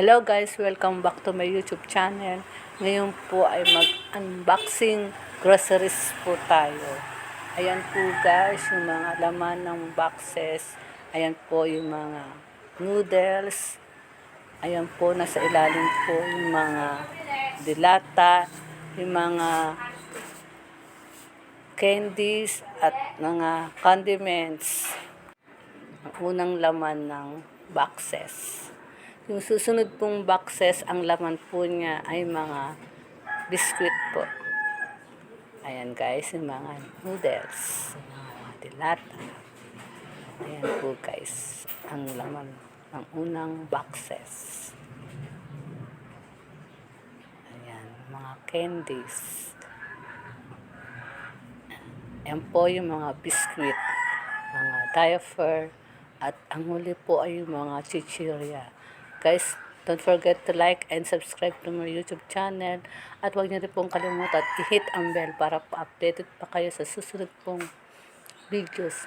Hello guys, welcome back to my YouTube channel. Ngayon po ay mag-unboxing groceries po tayo. Ayan po guys, yung mga laman ng boxes. Ayan po yung mga noodles. Ayan po, nasa ilalim po yung mga dilata, yung mga candies at mga condiments. Ang unang laman ng boxes. Yung susunod pong boxes, ang laman po niya ay mga biscuit po. Ayan guys, yung mga noodles, mga dilata. Ayan po guys, ang laman ng unang boxes. Ayan, mga candies. Ayan po yung mga biscuit, mga diaper, at ang huli po ay yung mga chichirya. Guys, don't forget to like and subscribe to my YouTube channel. At huwag niyo rin pong kalimutan i-hit ang bell para pa-updated pa kayo sa susunod pong videos.